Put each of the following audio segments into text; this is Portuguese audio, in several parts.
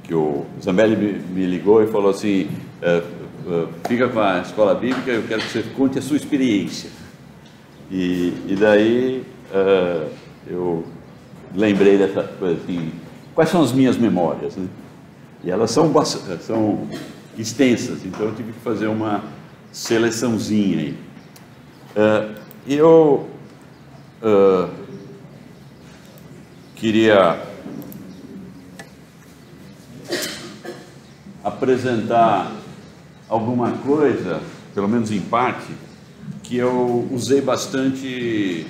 que o Zambelli me ligou e falou assim, fica com a escola bíblica, eu quero que você conte a sua experiência. E daí eu lembrei dessa coisa assim, quais são as minhas memórias, né? E elas são extensas, então eu tive que fazer uma seleçãozinha aí. Eu queria apresentar alguma coisa, pelo menos em parte, que eu usei bastante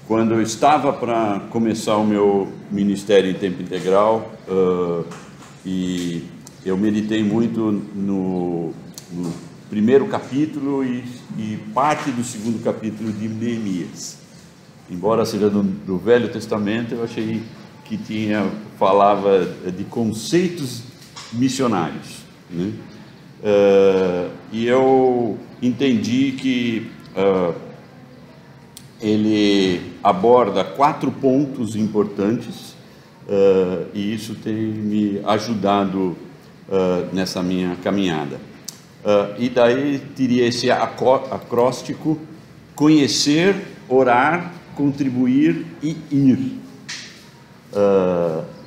quando eu estava para começar o meu ministério em tempo integral, e eu meditei muito no primeiro capítulo e parte do segundo capítulo de Neemias. Embora seja do Velho Testamento, eu achei que falava de conceitos missionários, né? E eu entendi que ele aborda 4 pontos importantes, e isso tem me ajudado nessa minha caminhada. E daí teria esse acróstico: conhecer, orar, contribuir e ir.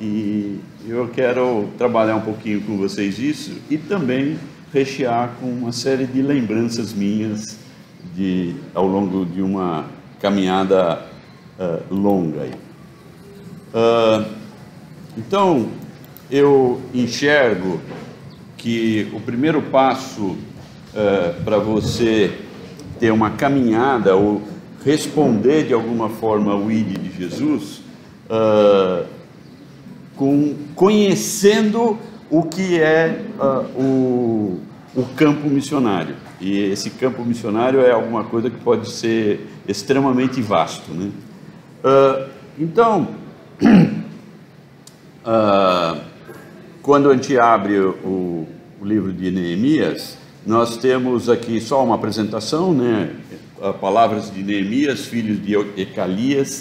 E eu quero trabalhar um pouquinho com vocês isso e também rechear com uma série de lembranças minhas ao longo de uma caminhada longa aí. Então eu enxergo que o primeiro passo para você ter uma caminhada ou responder de alguma forma ao ID de Jesus, conhecendo o que é o campo missionário. E esse campo missionário é alguma coisa que pode ser extremamente vasto, né? Então, quando a gente abre o livro de Neemias, nós temos aqui só uma apresentação, né? Palavras de Neemias, filho de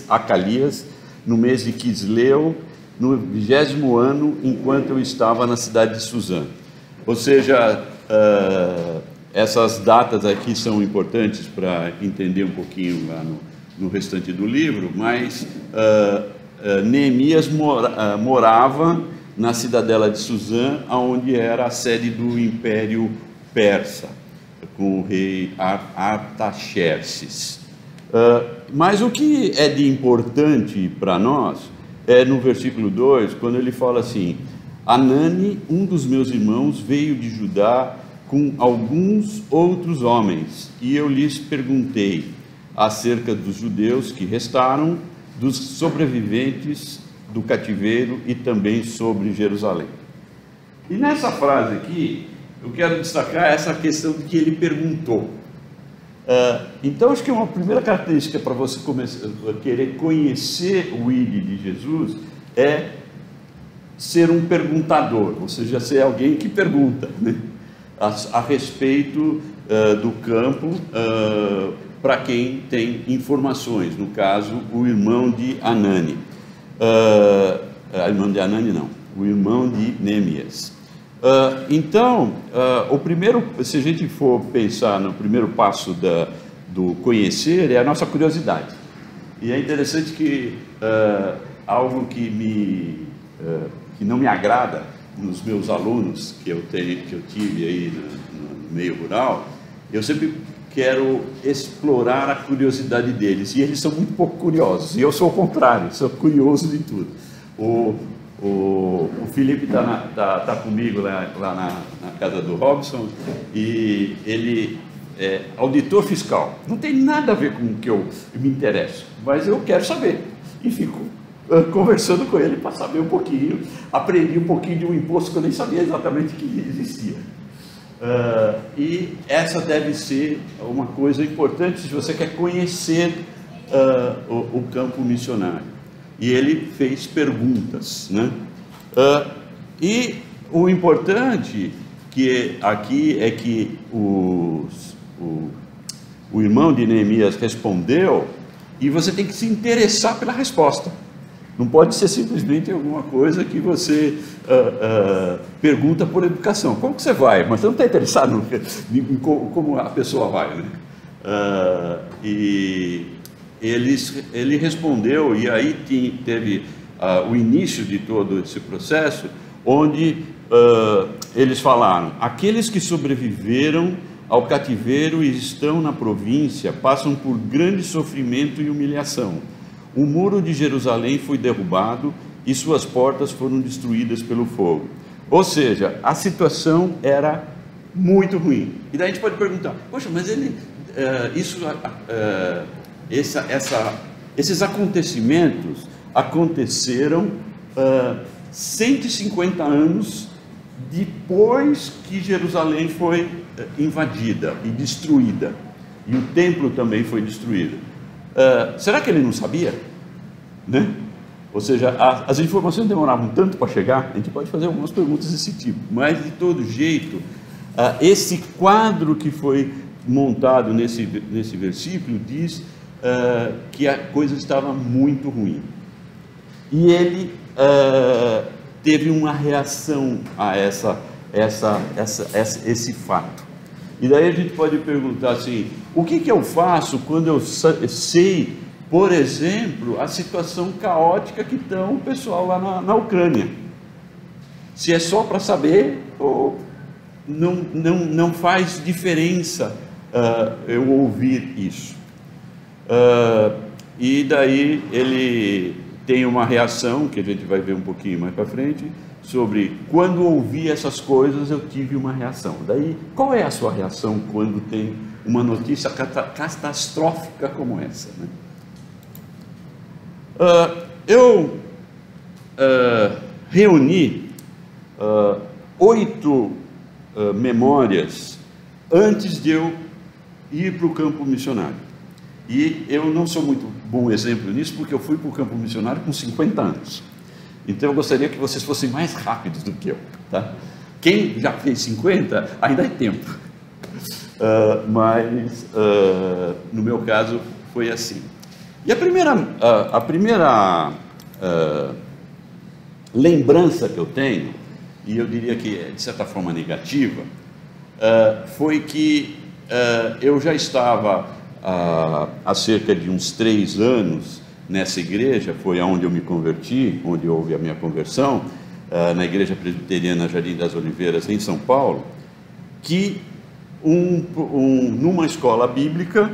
Acalias, no mês de Quisleu, no 20º ano, enquanto eu estava na cidade de Suzã. Ou seja, essas datas aqui são importantes para entender um pouquinho lá no restante do livro, mas Neemias morava na cidadela de Suzã, onde era a sede do Império Persa, com o rei Artaxerxes. Mas o que é de importante para nós é no versículo 2, quando ele fala assim: Anani, um dos meus irmãos, veio de Judá com alguns outros homens, e eu lhes perguntei acerca dos judeus que restaram, dos sobreviventes do cativeiro e também sobre Jerusalém. E nessa frase aqui, eu quero destacar essa questão de que ele perguntou. Então, acho que uma primeira característica para você querer conhecer o ID de Jesus é ser um perguntador, ou seja, ser alguém que pergunta, né, a respeito do campo, para quem tem informações, no caso, o irmão de Anani. Irmão de Anani não, o irmão de Neemias. Então, o primeiro, se a gente for pensar no primeiro passo do conhecer, é a nossa curiosidade. E é interessante que algo que não me agrada nos meus alunos que eu tive aí no meio rural, eu sempre quero explorar a curiosidade deles, e eles são muito pouco curiosos, e eu sou o contrário, sou curioso de tudo. O Felipe tá comigo lá na casa do Robson, e ele é auditor fiscal. Não tem nada a ver com o que eu me interesso, mas eu quero saber, e fico conversando com ele para saber um pouquinho. Aprendi um pouquinho de um imposto que eu nem sabia exatamente que existia. E essa deve ser uma coisa importante se você quer conhecer o campo missionário. E ele fez perguntas, né? E o importante que aqui é que o irmão de Neemias respondeu, e você tem que se interessar pela resposta. Não pode ser simplesmente alguma coisa que você pergunta por educação. Como que você vai? Mas você não está interessado em como a pessoa vai, né? E ele respondeu, e aí teve o início de todo esse processo, onde eles falaram: aqueles que sobreviveram ao cativeiro e estão na província passam por grande sofrimento e humilhação. O muro de Jerusalém foi derrubado e suas portas foram destruídas pelo fogo. Ou seja, a situação era muito ruim. E daí a gente pode perguntar: poxa, mas esses acontecimentos aconteceram 150 anos depois que Jerusalém foi invadida e destruída, e o templo também foi destruído. Será que ele não sabia? Né? Ou seja, as informações demoravam tanto para chegar. A gente pode fazer algumas perguntas desse tipo, mas de todo jeito, esse quadro que foi montado nesse versículo diz que a coisa estava muito ruim, e ele teve uma reação a esse fato. E daí a gente pode perguntar assim: o que eu faço quando eu sei, por exemplo, a situação caótica que está o pessoal lá na Ucrânia? Se é só para saber, ou não faz diferença eu ouvir isso? E daí ele tem uma reação, que a gente vai ver um pouquinho mais para frente, sobre quando ouvi essas coisas eu tive uma reação. Daí, qual é a sua reação quando tem uma notícia catastrófica como essa, né? Eu reuni 8 memórias antes de eu ir para o campo missionário. E eu não sou muito bom exemplo nisso, porque eu fui para o campo missionário com 50 anos. Então eu gostaria que vocês fossem mais rápidos do que eu, tá? Quem já fez 50, ainda é tempo. Mas no meu caso foi assim. E a primeira lembrança que eu tenho, e eu diria que é de certa forma negativa, foi que eu já estava há cerca de uns 3 anos nessa igreja. Foi onde eu me converti, onde houve a minha conversão, na Igreja Presbiteriana Jardim das Oliveiras, em São Paulo, que numa escola bíblica,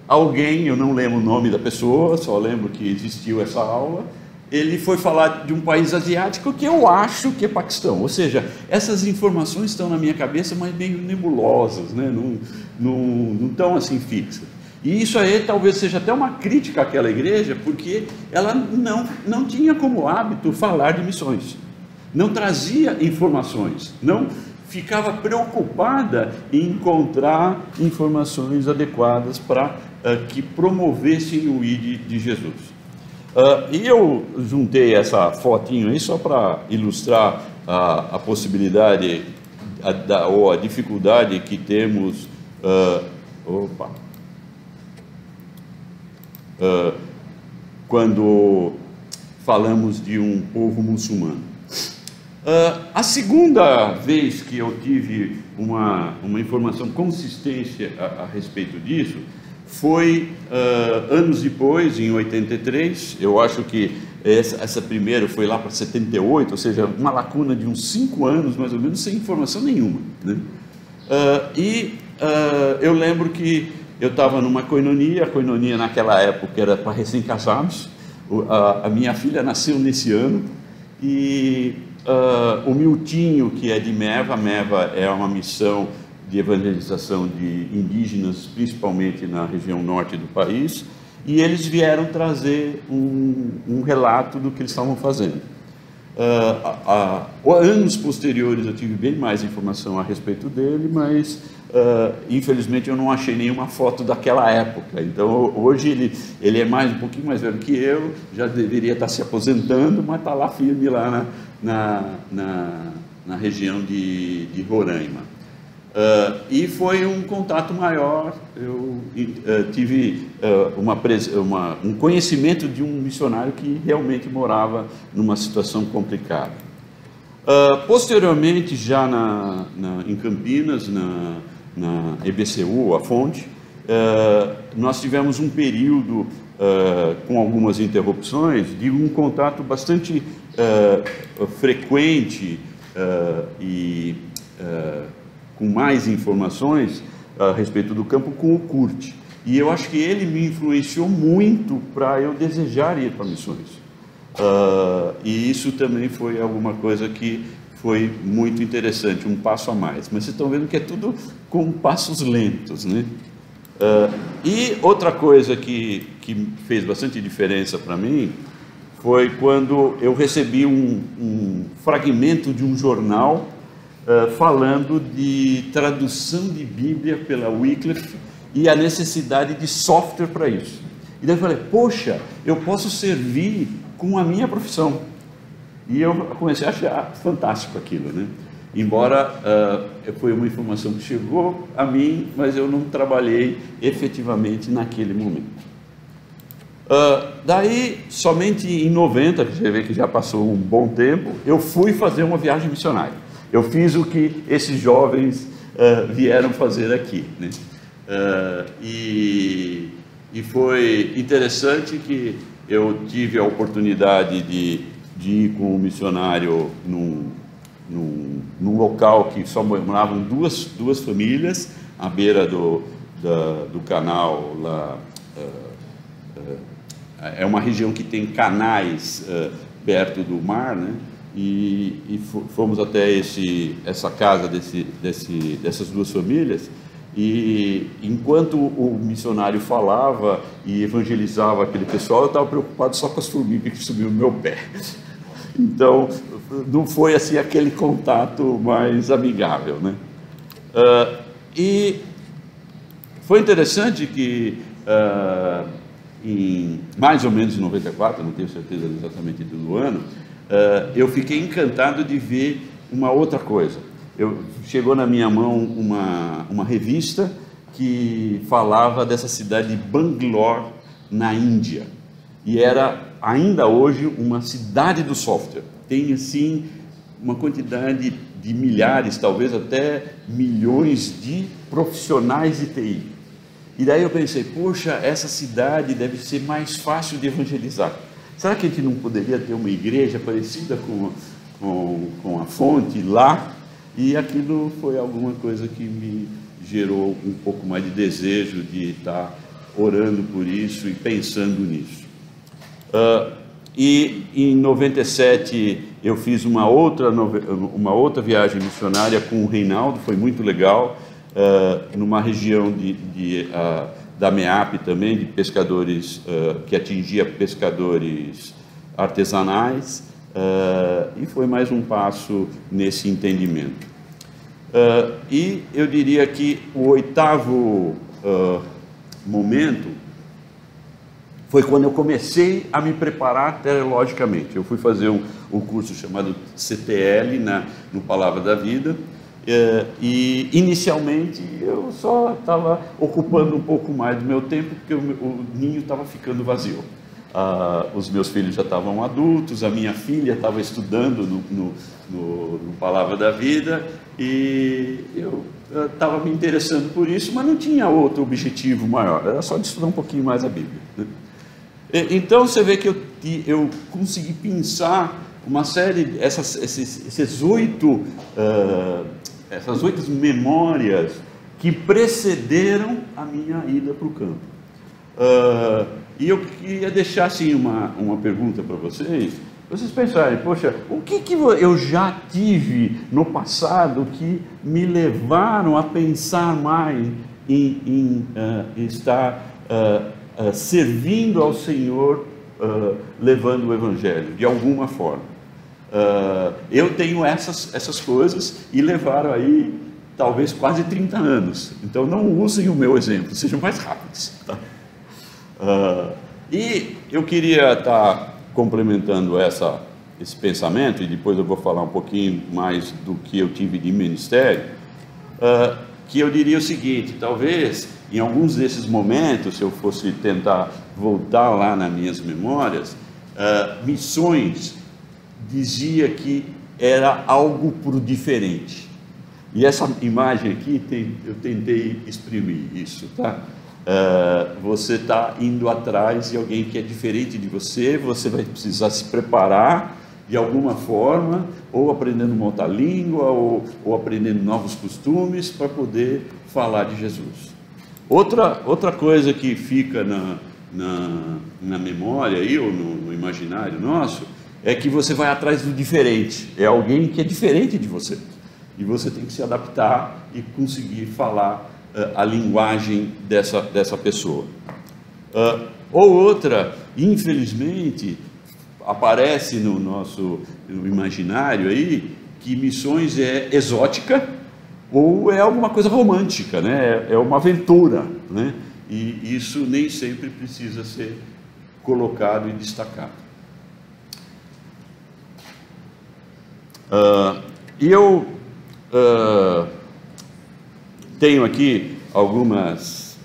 alguém, eu não lembro o nome da pessoa, só lembro que existiu essa aula, ele foi falar de um país asiático que eu acho que é Paquistão. Ou seja, essas informações estão na minha cabeça, mas meio nebulosas, né? Não estão assim fixas. E isso aí talvez seja até uma crítica àquela igreja, porque ela não tinha como hábito falar de missões, não trazia informações, não ficava preocupada em encontrar informações adequadas para que promovessem o ID de Jesus. E eu juntei essa fotinho aí só para ilustrar a possibilidade ou a dificuldade que temos. Quando falamos de um povo muçulmano. A segunda vez que eu tive uma informação consistente a respeito disso foi anos depois, em 83. Eu acho que essa primeira foi lá para 78, ou seja, uma lacuna de uns 5 anos mais ou menos, sem informação nenhuma, né? Eu lembro que eu estava numa coinonia. A coinonia naquela época era para recém-casados. A minha filha nasceu nesse ano, e o Miltinho, que é de Meva. Meva é uma missão de evangelização de indígenas, principalmente na região norte do país, e eles vieram trazer um relato do que eles estavam fazendo. Anos posteriores eu tive bem mais informação a respeito dele, mas infelizmente eu não achei nenhuma foto daquela época. Então hoje ele é um pouquinho mais velho que eu, já deveria estar se aposentando, mas está lá firme lá na região de Roraima. E foi um contato maior, eu tive um conhecimento de um missionário que realmente morava numa situação complicada. Posteriormente, já em Campinas, na EBCU, a Fonte, nós tivemos um período com algumas interrupções de um contato bastante frequente e com mais informações a respeito do campo com o Kurt. E eu acho que ele me influenciou muito para eu desejar ir para missões. E isso também foi alguma coisa que foi muito interessante, um passo a mais. Mas vocês estão vendo que é tudo com passos lentos, né? E outra coisa que fez bastante diferença para mim foi quando eu recebi um fragmento de um jornal falando de tradução de Bíblia pela Wycliffe e a necessidade de software para isso. E daí eu falei, poxa, eu posso servir com a minha profissão. E eu comecei a achar fantástico aquilo, né? Embora foi uma informação que chegou a mim, mas eu não trabalhei efetivamente naquele momento. Daí, somente em 90, que você vê que já passou um bom tempo, eu fui fazer uma viagem missionária. Eu fiz o que esses jovens vieram fazer aqui, né? E foi interessante que eu tive a oportunidade de ir com um missionário num local que só moravam duas famílias, à beira do canal lá. É uma região que tem canais perto do mar, né? E fomos até essa casa dessas duas famílias, e enquanto o missionário falava e evangelizava aquele pessoal, eu estava preocupado só com as formigas que subiam no meu pé. Então, não foi assim aquele contato mais amigável, né? E foi interessante que em mais ou menos em 94, não tenho certeza exatamente do ano, eu fiquei encantado de ver uma outra coisa. Chegou na minha mão uma revista que falava dessa cidade de Bangalore, na Índia. E era, ainda hoje, uma cidade do software. Tem, assim, uma quantidade de milhares, talvez até milhões de profissionais de TI. E daí eu pensei, poxa, essa cidade deve ser mais fácil de evangelizar. Será que a gente não poderia ter uma igreja parecida com a Fonte lá? E aquilo foi alguma coisa que me gerou um pouco mais de desejo de estar orando por isso e pensando nisso. E em 97 eu fiz uma outra viagem missionária com o Reinaldo, foi muito legal, numa região da MEAP também, de pescadores, que atingia pescadores artesanais, e foi mais um passo nesse entendimento. E eu diria que o oitavo momento foi quando eu comecei a me preparar teologicamente. Eu fui fazer um curso chamado CTL no Palavra da Vida, e inicialmente eu só estava ocupando um pouco mais do meu tempo, porque o ninho estava ficando vazio. Os meus filhos já estavam adultos, a minha filha estava estudando no Palavra da Vida, e eu estava me interessando por isso, mas não tinha outro objetivo maior, era só de estudar um pouquinho mais a Bíblia, né? Então você vê que eu consegui pensar uma série, essas oito memórias que precederam a minha ida para o campo. E eu queria deixar assim uma pergunta para vocês pensarem, poxa, o que eu já tive no passado que me levaram a pensar mais em estar servindo ao Senhor, levando o Evangelho, de alguma forma. Eu tenho essas coisas e levaram aí talvez quase 30 anos. Então não usem o meu exemplo, sejam mais rápidos, tá? E eu queria estar complementando esse pensamento, e depois eu vou falar um pouquinho mais do que eu tive de ministério. que eu diria o seguinte: talvez em alguns desses momentos, se eu fosse tentar voltar lá nas minhas memórias, missões dizia que era algo por diferente. E essa imagem aqui, eu tentei exprimir isso, tá? Você está indo atrás de alguém que é diferente de você, você vai precisar se preparar de alguma forma, ou aprendendo uma outra língua, ou aprendendo novos costumes, para poder falar de Jesus. Outra coisa que fica na memória aí, ou no imaginário nosso, é que você vai atrás do diferente, é alguém que é diferente de você, e você tem que se adaptar e conseguir falar a linguagem dessa pessoa. Ou outra, infelizmente, aparece no nosso imaginário aí, que missões é exótica, ou é alguma coisa romântica, né? É uma aventura, né? E isso nem sempre precisa ser colocado e destacado. E eu tenho aqui algumas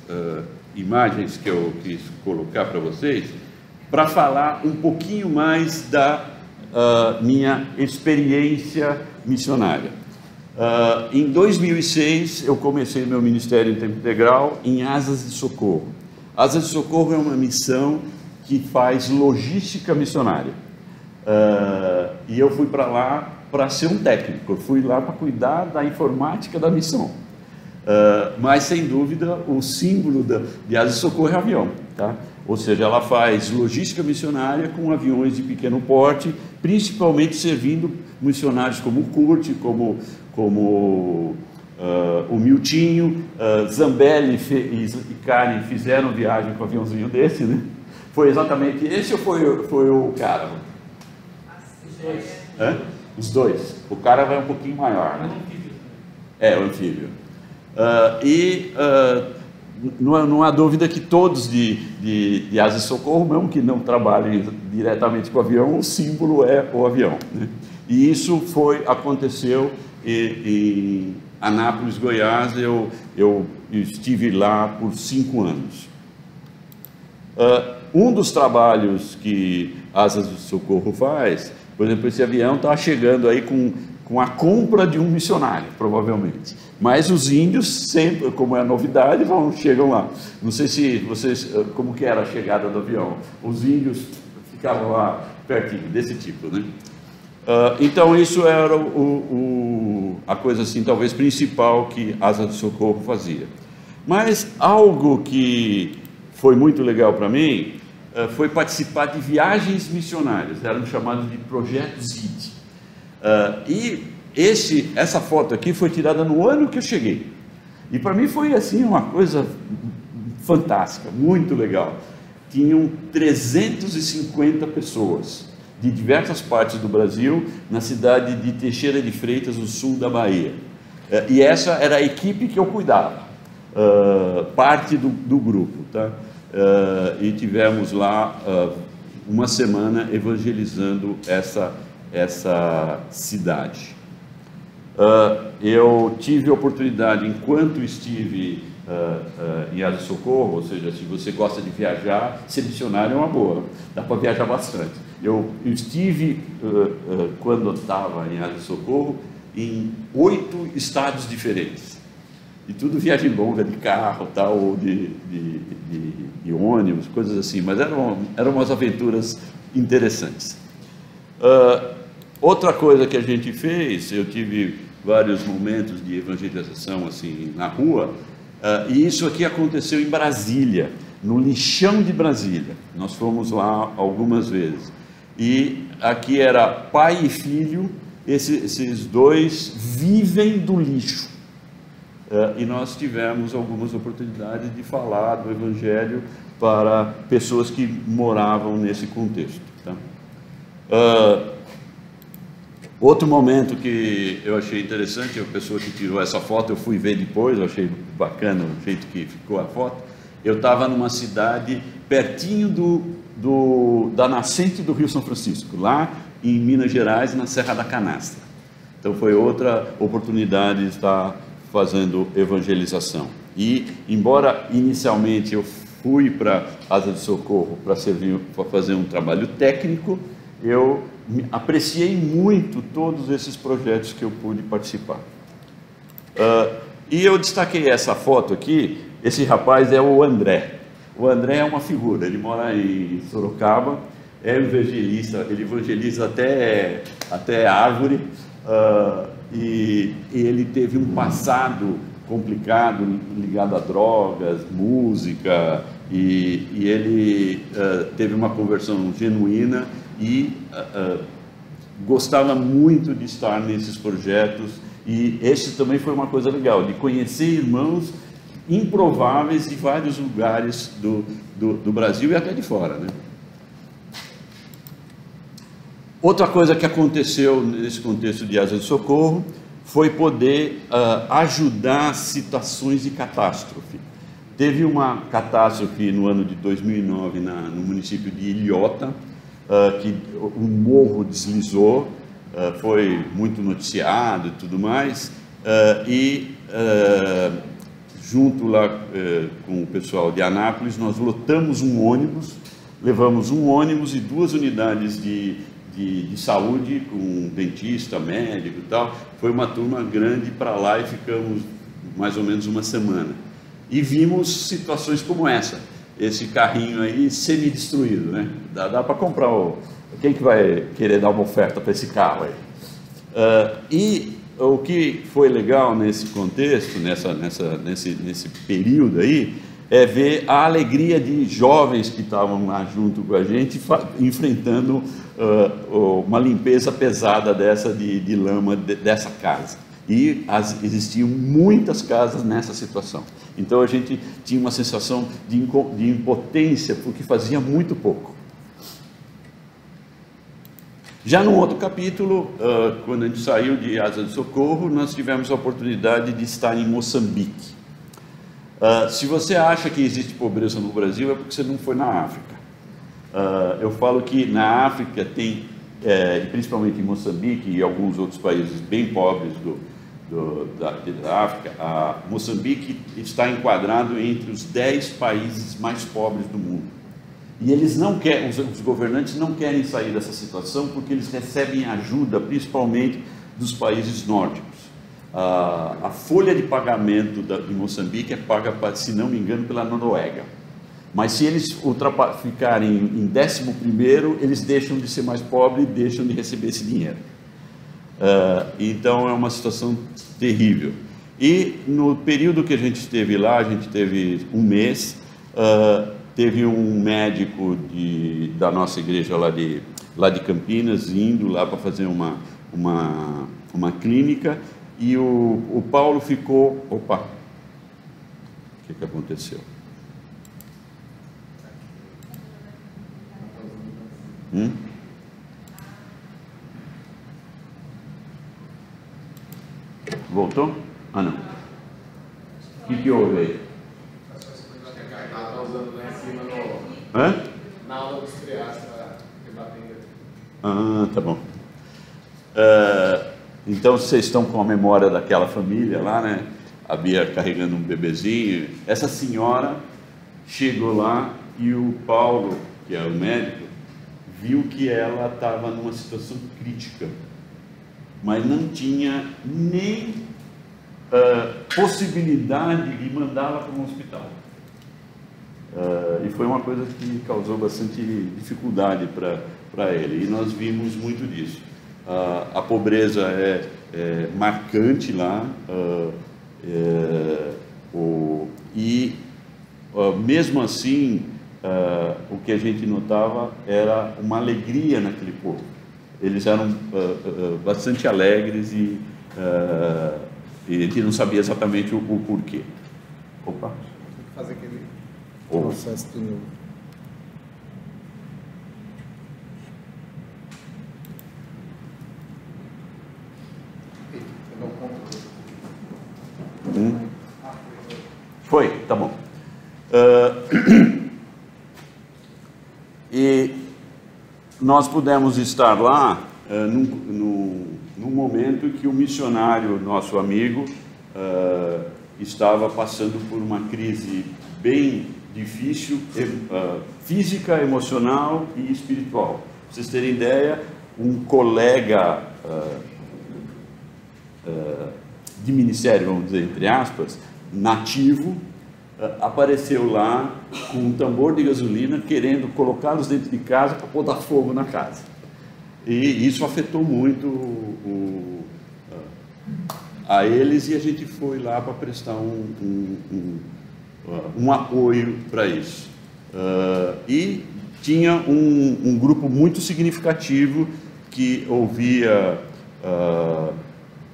imagens que eu quis colocar para vocês, para falar um pouquinho mais da minha experiência missionária. Em 2006, eu comecei meu ministério em tempo integral em Asas de Socorro. Asas de Socorro é uma missão que faz logística missionária. E eu fui para lá para ser um técnico, eu fui lá para cuidar da informática da missão. Mas, sem dúvida, o símbolo de Asas de Socorro é avião, tá? Ou seja, ela faz logística missionária com aviões de pequeno porte, principalmente servindo missionários como o Kurt, como o Miltinho, Zambelli e Karen fizeram viagem com um aviãozinho desse, né? Foi exatamente esse ou foi o cara? Os dois. Os dois. O cara vai um pouquinho maior, né? O anfíbio. Não há dúvida que todos de Asas de Socorro, mesmo que não trabalhem diretamente com o avião, o símbolo é o avião, né? E isso aconteceu em Anápolis, Goiás. Eu estive lá por 5 anos. Um dos trabalhos que Asas de Socorro faz, por exemplo, esse avião está chegando aí com a compra de um missionário, provavelmente. Mas os índios sempre, como é novidade, chegam lá. Não sei se vocês, como que era a chegada do avião. Os índios ficavam lá pertinho, desse tipo, né? Então isso era a coisa assim, talvez principal que Asas de Socorro fazia. Mas algo que foi muito legal para mim foi participar de viagens missionárias, eram chamados de projetos ID. E essa foto aqui foi tirada no ano que eu cheguei. E para mim foi assim uma coisa fantástica, muito legal. Tinham 350 pessoas de diversas partes do Brasil, na cidade de Teixeira de Freitas, no sul da Bahia. E essa era a equipe que eu cuidava, parte do grupo, tá? E tivemos lá uma semana evangelizando essa cidade. Eu tive a oportunidade, enquanto estive em Asas de Socorro, ou seja, se você gosta de viajar, ser missionário é uma boa, dá para viajar bastante. Eu estive, quando estava em Asas de Socorro, em 8 estados diferentes. E tudo viagem longa, de carro, tal, ou de ônibus, coisas assim, mas eram umas aventuras interessantes. Outra coisa que a gente fez, eu tive vários momentos de evangelização assim na rua, e isso aqui aconteceu em Brasília, no lixão de Brasília. Nós fomos lá algumas vezes. E aqui era pai e filho, esses dois vivem do lixo. E nós tivemos algumas oportunidades de falar do Evangelho para pessoas que moravam nesse contexto, tá? Outro momento que eu achei interessante, a pessoa que tirou essa foto, eu fui ver depois, eu achei bacana o jeito que ficou a foto. Eu estava numa cidade pertinho da nascente do Rio São Francisco, lá em Minas Gerais, na Serra da Canastra. Então foi outra oportunidade de estar fazendo evangelização. E, embora inicialmente eu fui para Asa de Socorro para fazer um trabalho técnico, eu apreciei muito todos esses projetos que eu pude participar. E eu destaquei essa foto aqui. Esse rapaz é o André. O André é uma figura, ele mora em Sorocaba, é evangelista, ele evangeliza até árvore, e ele teve um passado complicado, ligado a drogas, música, e ele teve uma conversão genuína e gostava muito de estar nesses projetos, e esse também foi uma coisa legal, de conhecer irmãos improváveis de vários lugares do Brasil e até de fora, né? Outra coisa que aconteceu nesse contexto de Asa de Socorro foi poder ajudar situações de catástrofe. Teve uma catástrofe no ano de 2009 no município de Ilhota, que um morro deslizou, foi muito noticiado e tudo mais, junto lá com o pessoal de Anápolis, nós lotamos um ônibus, levamos um ônibus e 2 unidades de saúde, com um dentista, médico e tal. Foi uma turma grande para lá e ficamos mais ou menos uma semana. E vimos situações como essa, esse carrinho aí semi-destruído, né? Dá para comprar quem que vai querer dar uma oferta para esse carro aí? E o que foi legal nesse contexto, nesse período aí, é ver a alegria de jovens que estavam lá junto com a gente, enfrentando uma limpeza pesada dessa de lama dessa casa. E existiam muitas casas nessa situação. Então a gente tinha uma sensação de impotência, porque fazia muito pouco. Já num outro capítulo, quando a gente saiu de Asa de Socorro, nós tivemos a oportunidade de estar em Moçambique. Se você acha que existe pobreza no Brasil, é porque você não foi na África. Eu falo que na África tem, principalmente em Moçambique e alguns outros países bem pobres da África, Moçambique está enquadrado entre os 10 países mais pobres do mundo. E eles não querem, os governantes não querem sair dessa situação porque eles recebem ajuda, principalmente dos países nórdicos. A folha de pagamento de Moçambique é paga, se não me engano, pela Noruega. Mas se eles ficarem em 11º, eles deixam de ser mais pobres e deixam de receber esse dinheiro. Então é uma situação terrível. E no período que a gente esteve lá, a gente teve um mês, teve um médico da nossa igreja lá de Campinas, indo lá para fazer uma clínica, e o Paulo ficou... Opa! O que aconteceu? Voltou? Ah, não. O que houve aí? Na aula dos criados para debater. Tá bom. Então vocês estão com a memória daquela família lá, né? A Bia carregando um bebezinho. Essa senhora chegou lá e o Paulo, que é o médico, viu que ela estava numa situação crítica, mas não tinha nem possibilidade de mandá-la para um hospital. E foi uma coisa que causou bastante dificuldade para ele, e nós vimos muito disso. A pobreza é marcante lá, mesmo assim, o que a gente notava era uma alegria naquele povo. Eles eram bastante alegres e a gente não sabia exatamente o porquê. Opa! Fazer aquele processo de novo. Foi, tá bom. E nós pudemos estar lá num momento que o missionário, nosso amigo, estava passando por uma crise bem difícil, física, emocional e espiritual. Para vocês terem ideia, um colega de ministério, vamos dizer, entre aspas, nativo, apareceu lá com um tambor de gasolina, querendo colocá-los dentro de casa para botar fogo na casa. E isso afetou muito a eles, e a gente foi lá para prestar um apoio para isso. E tinha um grupo muito significativo que ouvia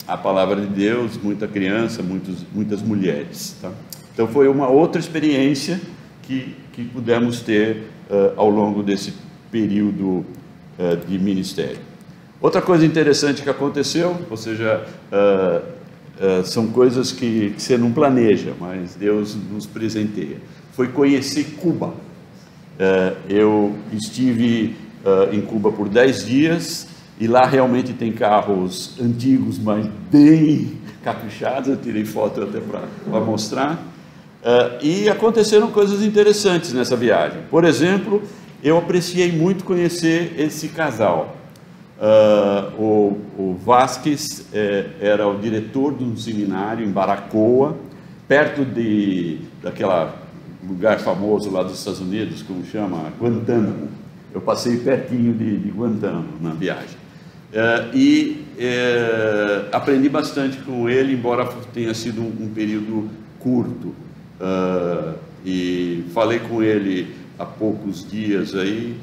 a palavra de Deus, muita criança, muitas mulheres, tá? Então foi uma outra experiência que pudemos ter ao longo desse período de ministério. Outra coisa interessante que aconteceu, ou seja, são coisas que você não planeja, mas Deus nos presenteia, foi conhecer Cuba. Eu estive em Cuba por 10 dias, e lá realmente tem carros antigos, mas bem caprichados. Eu tirei foto até para mostrar. E aconteceram coisas interessantes nessa viagem. Por exemplo, eu apreciei muito conhecer esse casal. O Vasquez era o diretor de um seminário em Baracoa, perto daquele lugar famoso lá dos Estados Unidos, como chama? Guantánamo. Eu passei pertinho de Guantánamo na viagem. Aprendi bastante com ele, embora tenha sido um período curto. E falei com ele há poucos dias aí,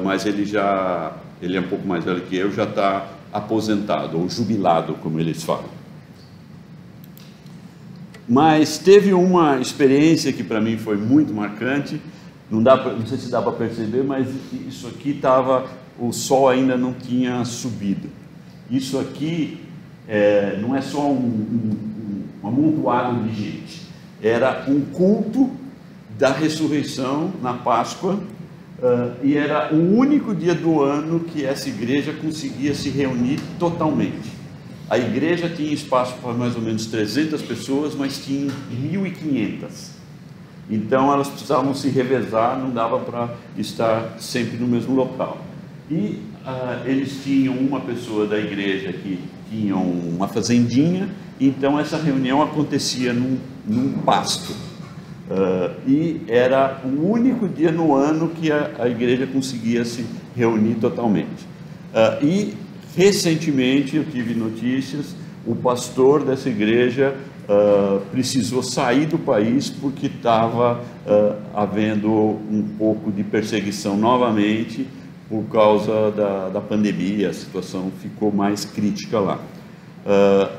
mas ele é um pouco mais velho que eu, já está aposentado, ou jubilado, como eles falam. Mas teve uma experiência que para mim foi muito marcante. Não sei se dá para perceber, mas isso aqui o sol ainda não tinha subido. Isso aqui não é só um amontoado de gente, era um culto da ressurreição na Páscoa, e era o único dia do ano que essa igreja conseguia se reunir totalmente. A igreja tinha espaço para mais ou menos 300 pessoas, mas tinha 1.500. Então elas precisavam se revezar, não dava para estar sempre no mesmo local. E eles tinham uma pessoa da igreja que tinha uma fazendinha, então essa reunião acontecia num pasto. E era o único dia no ano que a igreja conseguia se reunir totalmente. E recentemente eu tive notícias, o pastor dessa igreja precisou sair do país porque estava havendo um pouco de perseguição novamente por causa da pandemia. A situação ficou mais crítica lá.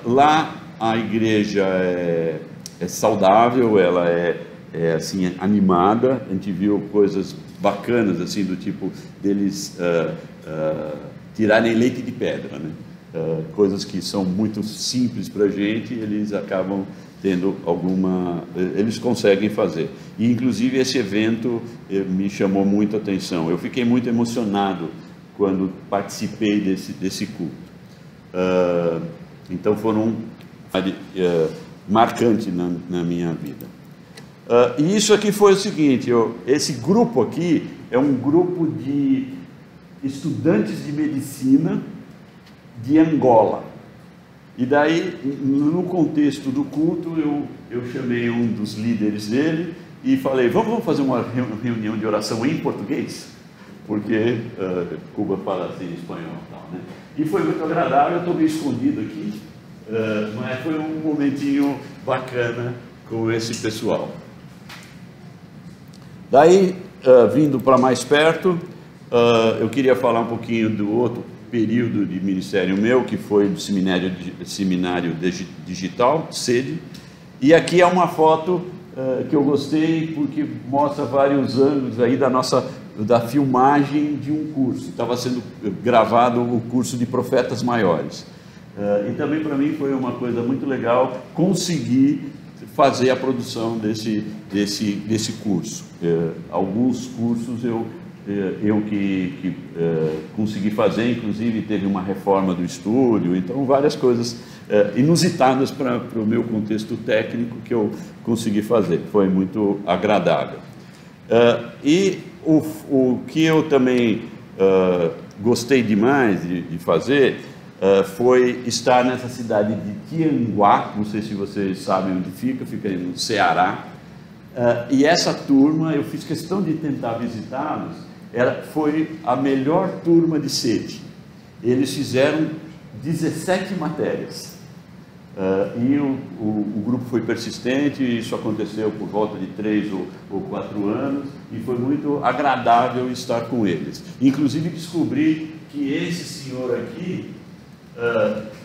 Lá a igreja é saudável, ela é assim, animada. A gente viu coisas bacanas, assim, do tipo deles tirarem leite de pedra, né? Coisas que são muito simples para a gente, eles acabam tendo eles conseguem fazer. E inclusive esse evento me chamou muito a atenção. Eu fiquei muito emocionado quando participei desse culto. Então foram marcantes na minha vida. E isso aqui foi o seguinte: esse grupo aqui é um grupo de estudantes de medicina de Angola. E daí, no contexto do culto, eu chamei um dos líderes dele e falei: vamos fazer uma reunião de oração em português? Porque Cuba fala assim em espanhol e tal, né? E foi muito agradável. Eu estou meio escondido aqui, mas foi um momentinho bacana com esse pessoal. Daí, vindo para mais perto, eu queria falar um pouquinho do outro período de ministério meu, que foi do seminário digital, sede. E aqui é uma foto que eu gostei, porque mostra vários ângulos aí da filmagem de um curso. Estava sendo gravado o curso de profetas maiores. E também para mim foi uma coisa muito legal conseguir fazer a produção desse curso. Alguns cursos eu eu que consegui fazer, inclusive teve uma reforma do estúdio, então várias coisas inusitadas para o meu contexto técnico que eu consegui fazer, foi muito agradável. E o que eu também gostei demais de fazer foi estar nessa cidade de Tianguá, não sei se vocês sabem onde fica aí no Ceará, e essa turma, eu fiz questão de tentar visitá-los, foi a melhor turma de sede. Eles fizeram 17 matérias. E o grupo foi persistente, isso aconteceu por volta de 3 ou 4 anos, e foi muito agradável estar com eles. Inclusive descobri que esse senhor aqui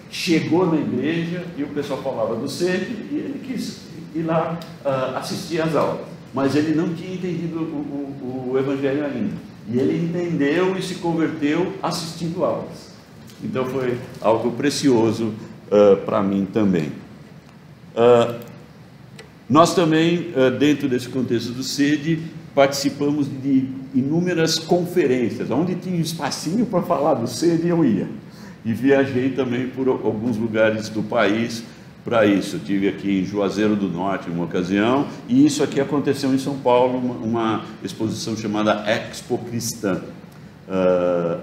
chegou na igreja e o pessoal falava do sede, e ele quis ir lá assistir às aulas, mas ele não tinha entendido o evangelho ainda, e ele entendeu e se converteu assistindo aulas. Então foi algo precioso para mim também. Nós também, dentro desse contexto do sede, participamos de inúmeras conferências, onde tinha um espacinho para falar do sede, eu ia, e viajei também por alguns lugares do país para isso. Eu estive aqui em Juazeiro do Norte em uma ocasião, e isso aqui aconteceu em São Paulo, uma exposição chamada Expo Cristã.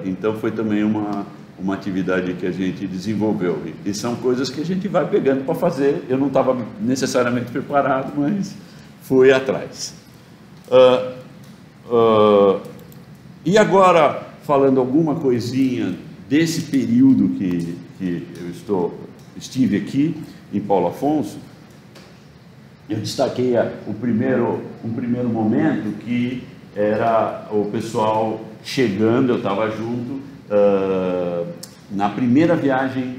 Então foi também uma atividade que a gente desenvolveu, e são coisas que a gente vai pegando para fazer. Eu não estava necessariamente preparado, mas fui atrás. E agora, falando alguma coisinha desse período que eu estive aqui em Paulo Afonso, eu destaquei um primeiro momento que era o pessoal chegando, eu estava junto, na primeira viagem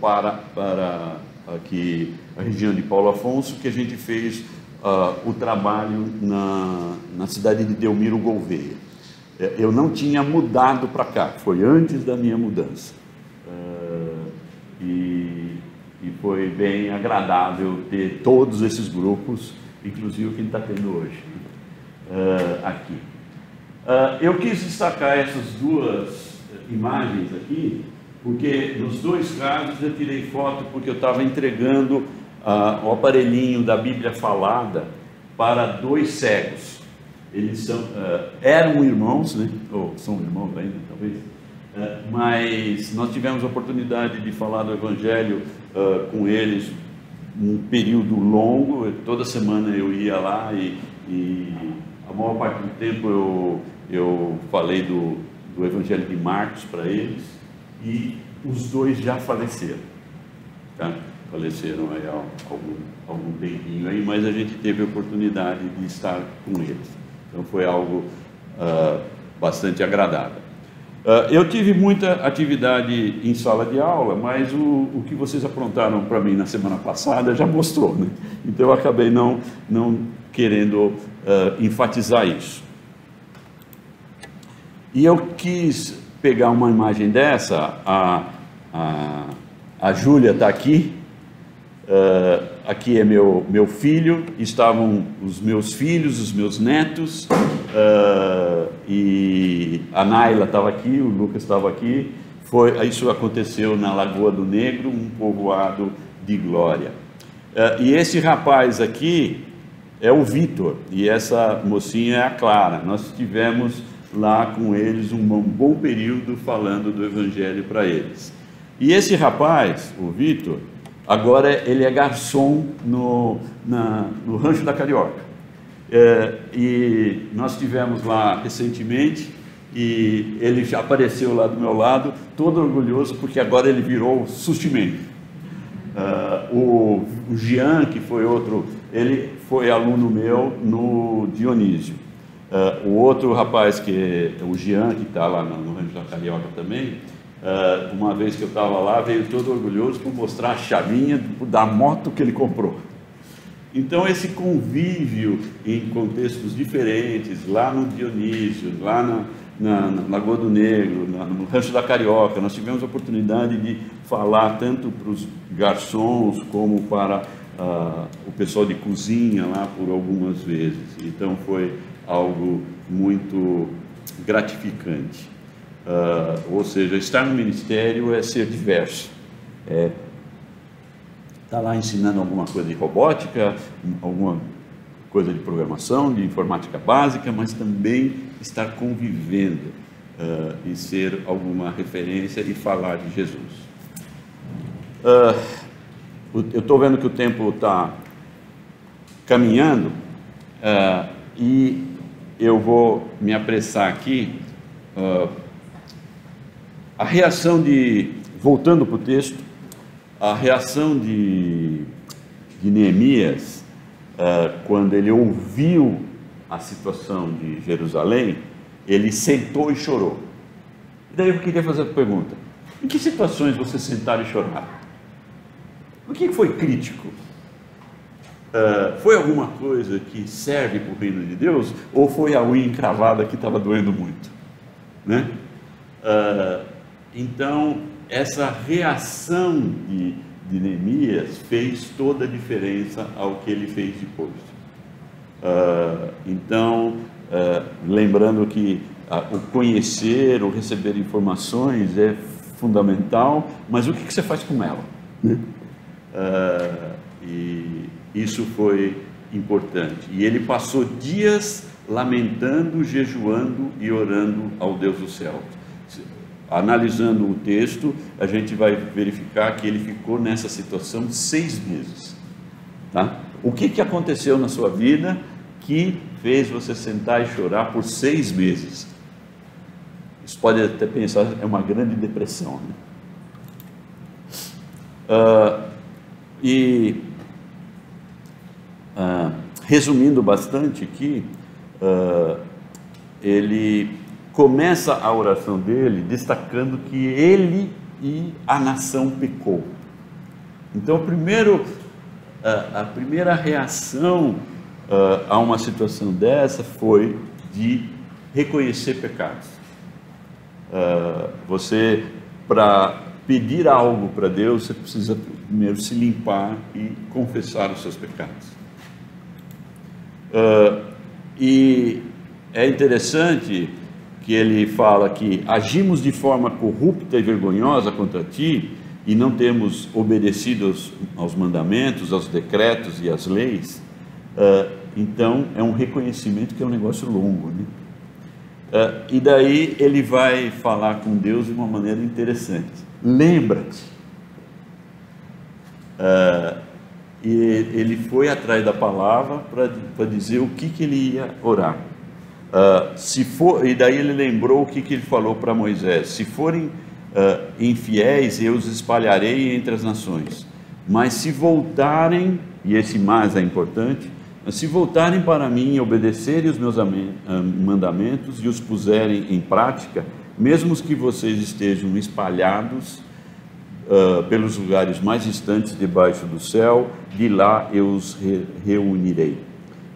para aqui a região de Paulo Afonso, que a gente fez o trabalho na cidade de Delmiro Gouveia. Eu não tinha mudado para cá, foi antes da minha mudança, e foi bem agradável ter todos esses grupos, inclusive o que está tendo hoje aqui. Eu quis destacar essas duas imagens aqui, porque nos dois casos eu tirei foto porque eu estava entregando o aparelhinho da Bíblia Falada para 2 cegos. Eles eram irmãos, né? Ou são irmãos ainda, talvez, mas nós tivemos a oportunidade de falar do Evangelho com eles um período longo. Toda semana eu ia lá e a maior parte do tempo eu falei do Evangelho de Marcos para eles, e os dois já faleceram, tá? Faleceram aí há algum tempinho aí, mas a gente teve a oportunidade de estar com eles, então foi algo bastante agradável. Eu tive muita atividade em sala de aula, mas o que vocês aprontaram para mim na semana passada já mostrou, né? Então eu acabei não querendo enfatizar isso. E eu quis pegar uma imagem dessa, a Júlia está aqui, aqui é meu filho, estavam os meus filhos, os meus netos, e a Naila estava aqui, o Lucas estava aqui. Isso aconteceu na Lagoa do Negro, um povoado de glória. E esse rapaz aqui é o Vitor, e essa mocinha é a Clara. Nós estivemos lá com eles um bom período falando do Evangelho para eles. E esse rapaz, o Vitor, agora ele é garçom no Rancho da Carioca. E nós estivemos lá recentemente, e ele já apareceu lá do meu lado, todo orgulhoso, porque agora ele virou sushi-man. O Jean, que foi outro, ele foi aluno meu no Dionísio. O outro rapaz, que é o Jean, que está lá no Rancho da Carioca também, uma vez que eu estava lá, veio todo orgulhoso por mostrar a chavinha da moto que ele comprou. Então esse convívio em contextos diferentes, lá no Dionísio, lá na Lagoa do Negro, no Rancho da Carioca, nós tivemos a oportunidade de falar tanto para os garçons como para o pessoal de cozinha lá por algumas vezes. Então foi algo muito gratificante. Ou seja, estar no ministério é ser diverso. Está lá ensinando alguma coisa de robótica, alguma coisa de programação, de informática básica, mas também estar convivendo e ser alguma referência e falar de Jesus. Eu estou vendo que o tempo está caminhando e eu vou me apressar aqui. A reação voltando para o texto, a reação de Neemias, quando ele ouviu a situação de Jerusalém, ele sentou e chorou. E daí eu queria fazer a pergunta: em que situações você sentar e chorar? O que foi crítico? Foi alguma coisa que serve para o reino de Deus? Ou foi a unha encravada que estava doendo muito? Né? Então, essa reação de Neemias fez toda a diferença ao que ele fez depois. Então, lembrando que o conhecer, o receber informações é fundamental, mas o que você faz com ela? E isso foi importante. E ele passou dias lamentando, jejuando e orando ao Deus do céu. Analisando o texto, a gente vai verificar que ele ficou nessa situação 6 meses. Tá? O que aconteceu na sua vida que fez você sentar e chorar por 6 meses? Isso pode até pensar, é uma grande depressão, né? Resumindo bastante aqui, ele começa a oração dele destacando que ele e a nação pecou. Então, a primeira reação a uma situação dessa foi de reconhecer pecados. Você, para pedir algo para Deus, você precisa primeiro se limpar e confessar os seus pecados. E é interessante que ele fala que agimos de forma corrupta e vergonhosa contra ti e não temos obedecido aos mandamentos, aos decretos e às leis. Então é um reconhecimento que é um negócio longo, né? E daí ele vai falar com Deus de uma maneira interessante. Lembra-te. E ele foi atrás da palavra para dizer o que ele ia orar. E daí ele lembrou o que ele falou para Moisés: se forem infiéis, eu os espalharei entre as nações, mas se voltarem, e esse mais é importante, se voltarem para mim e obedecerem os meus mandamentos e os puserem em prática, mesmo que vocês estejam espalhados pelos lugares mais distantes debaixo do céu, de lá eu os reunirei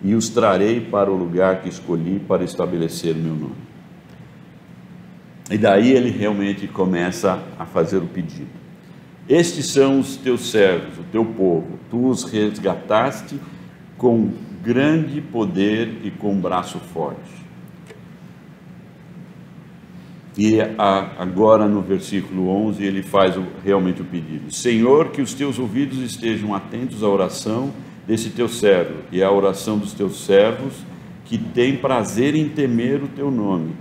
e os trarei para o lugar que escolhi para estabelecer o meu nome. E daí ele realmente começa a fazer o pedido. Estes são os teus servos, o teu povo, tu os resgataste com grande poder e com braço forte. E agora no versículo 11 ele faz realmente o pedido: Senhor, que os teus ouvidos estejam atentos à oração desse teu servo e à oração dos teus servos que têm prazer em temer o teu nome.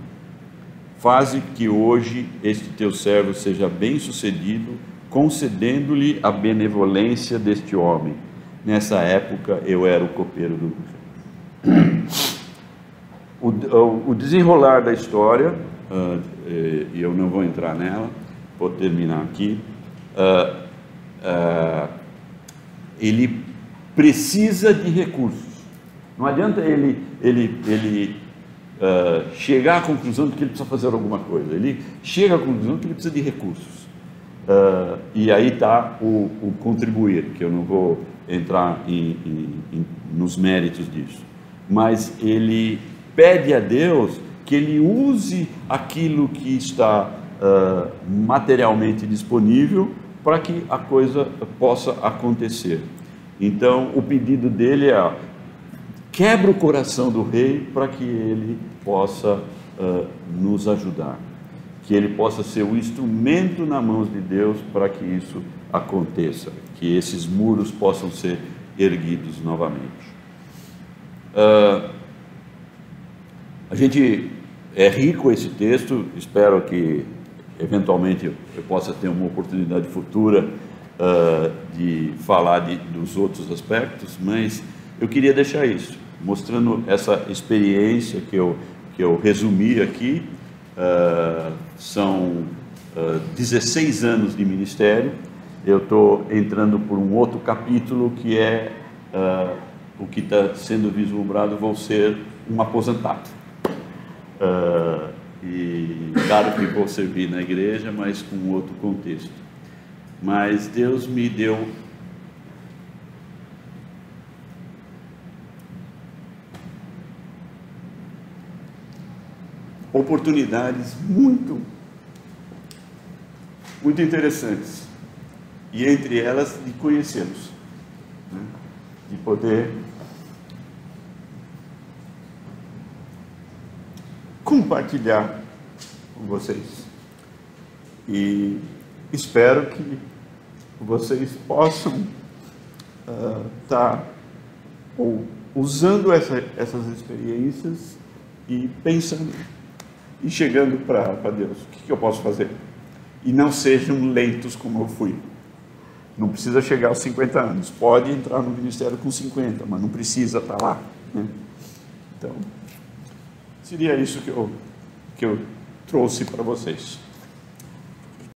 Faze que hoje este teu servo seja bem sucedido, concedendo-lhe a benevolência deste homem. Nessa época eu era o copeiro do o desenrolar da história, e eu não vou entrar nela, vou terminar aqui. Ele precisa de recursos. Não adianta ele chegar à conclusão de que ele precisa fazer alguma coisa. Ele chega à conclusão de que ele precisa de recursos. E aí está o contribuir, que eu não vou entrar nos méritos disso. Mas ele pede a Deus que ele use aquilo que está materialmente disponível para que a coisa possa acontecer. Então, o pedido dele é: quebra o coração do rei para que ele possa nos ajudar, que ele possa ser um instrumento na mão de Deus para que isso aconteça, que esses muros possam ser erguidos novamente. A gente é rico esse texto, espero que eventualmente eu possa ter uma oportunidade futura de falar dos outros aspectos, mas eu queria deixar isso, mostrando essa experiência que eu resumi aqui. São 16 anos de ministério. Eu estou entrando por um outro capítulo que é o que está sendo vislumbrado, vou ser um aposentado. E claro que vou servir na igreja, mas com outro contexto. Mas Deus me deu oportunidades muito interessantes, e entre elas de conhecê-los, né? De poder compartilhar com vocês, e espero que vocês possam estar usando essas experiências e pensando e chegando para Deus, o que eu posso fazer? E não sejam lentos como eu fui. Não precisa chegar aos 50 anos, pode entrar no ministério com 50, mas não precisa estar lá, né? Então, seria isso que eu trouxe para vocês.